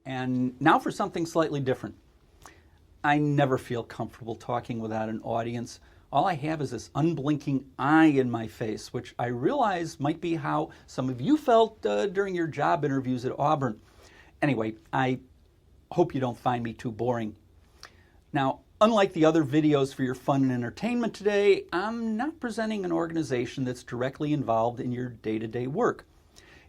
And now for something slightly different. I never feel comfortable talking without an audience. All I have is this unblinking eye in my face, which I realize might be how some of you felt during your job interviews at Auburn. Anyway, I hope you don't find me too boring. Now, unlike the other videos for your fun and entertainment today, I'm not presenting an organization that's directly involved in your day-to-day work.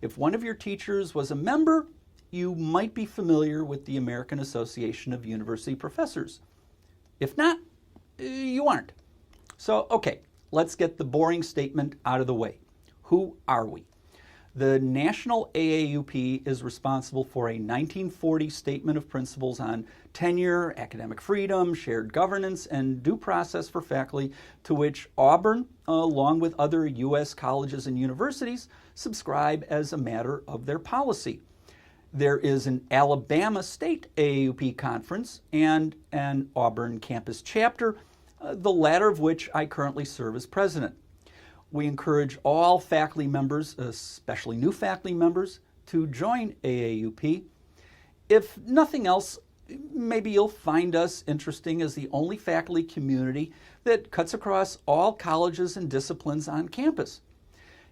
If one of your teachers was a member, you might be familiar with the American Association of University Professors. If not, you aren't. So, okay, let's get the boring statement out of the way. Who are we? The National AAUP is responsible for a 1940 Statement of Principles on tenure, academic freedom, shared governance, and due process for faculty, to which Auburn, along with other U.S. colleges and universities, subscribe as a matter of their policy. There is an Alabama State AAUP conference and an Auburn campus chapter, the latter of which I currently serve as president. We encourage all faculty members, especially new faculty members, to join AAUP. If nothing else, maybe you'll find us interesting as the only faculty community that cuts across all colleges and disciplines on campus.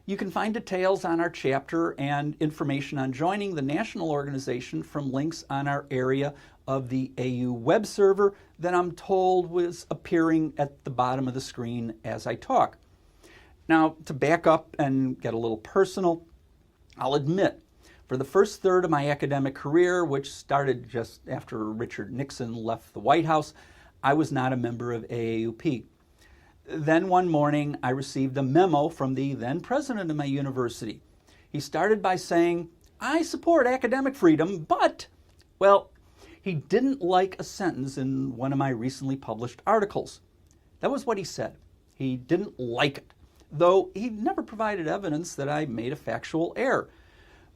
You can find details on our chapter and information on joining the national organization from links on our area of the AU web server that I'm told was appearing at the bottom of the screen as I talk. Now, to back up and get a little personal, I'll admit, for the first third of my academic career, which started just after Richard Nixon left the White House, I was not a member of AAUP. Then one morning, I received a memo from the then president of my university. He started by saying, "I support academic freedom, but," well, he didn't like a sentence in one of my recently published articles. That was what he said. He didn't like it, though he never provided evidence that I made a factual error.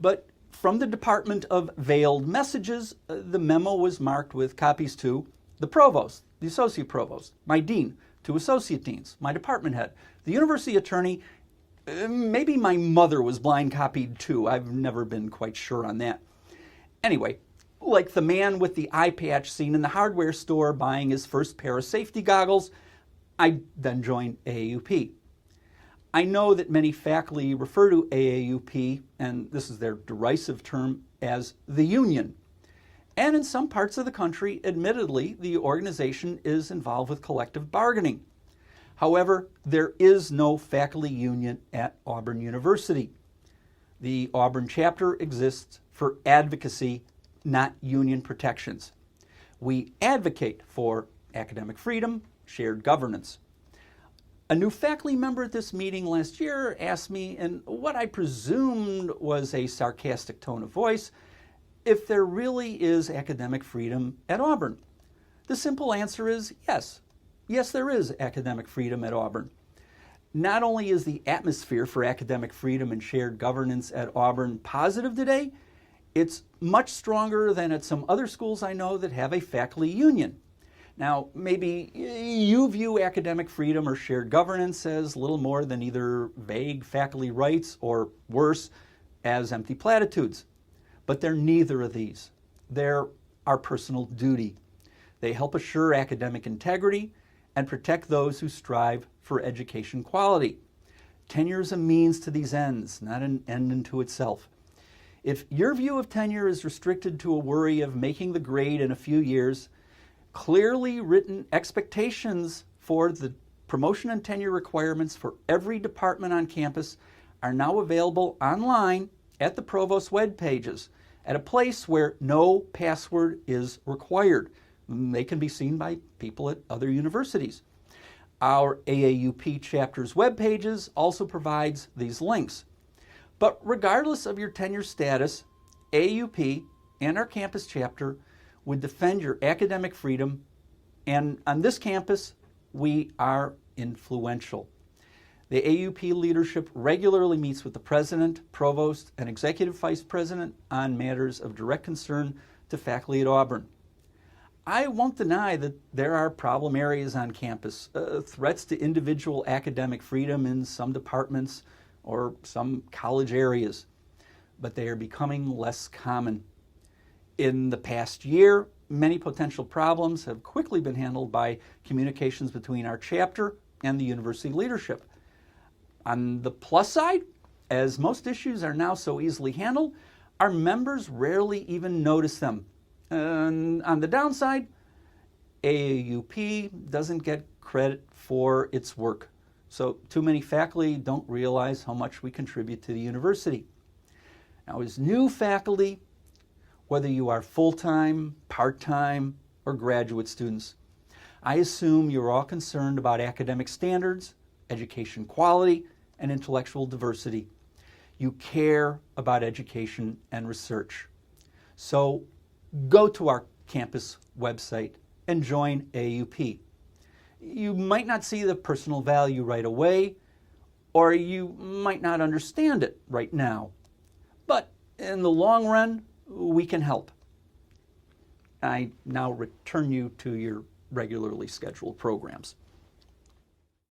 But from the Department of Veiled Messages, the memo was marked with copies to the provost, the associate provost, my dean, two associate deans, my department head, the university attorney. Maybe my mother was blind copied too. I've never been quite sure on that. Anyway, like the man with the eye patch seen in the hardware store buying his first pair of safety goggles, I then joined AAUP. I know that many faculty refer to AAUP, and this is their derisive term, as the union. And in some parts of the country, admittedly, the organization is involved with collective bargaining. However, there is no faculty union at Auburn University. The Auburn chapter exists for advocacy, not union protections. We advocate for academic freedom, shared governance. A new faculty member at this meeting last year asked me, in what I presumed was a sarcastic tone of voice, if there really is academic freedom at Auburn. The simple answer is yes. Yes, there is academic freedom at Auburn. Not only is the atmosphere for academic freedom and shared governance at Auburn positive today, it's much stronger than at some other schools I know that have a faculty union. Now, maybe you view academic freedom or shared governance as little more than either vague faculty rights or, worse, as empty platitudes. But they're neither of these. They're our personal duty. They help assure academic integrity and protect those who strive for education quality. Tenure is a means to these ends, not an end unto itself. If your view of tenure is restricted to a worry of making the grade in a few years, clearly written expectations for the promotion and tenure requirements for every department on campus are now available online at the provost web pages at a place where no password is required. They can be seen by people at other universities. Our AAUP chapter's web pages also provides these links. But regardless of your tenure status, AAUP and our campus chapter would defend your academic freedom, and on this campus, we are influential. The AAUP leadership regularly meets with the president, provost, and executive vice president on matters of direct concern to faculty at Auburn. I won't deny that there are problem areas on campus, threats to individual academic freedom in some departments or some college areas, but they are becoming less common. In the past year, many potential problems have quickly been handled by communications between our chapter and the university leadership. On the plus side, as most issues are now so easily handled, our members rarely even notice them. And on the downside, AAUP doesn't get credit for its work. So too many faculty don't realize how much we contribute to the university. Now, as new faculty, whether you are full-time, part-time, or graduate students, I assume you're all concerned about academic standards, education quality, and intellectual diversity. You care about education and research. So go to our campus website and join AAUP. You might not see the personal value right away, or you might not understand it right now. But in the long run, we can help. I now return you to your regularly scheduled programs.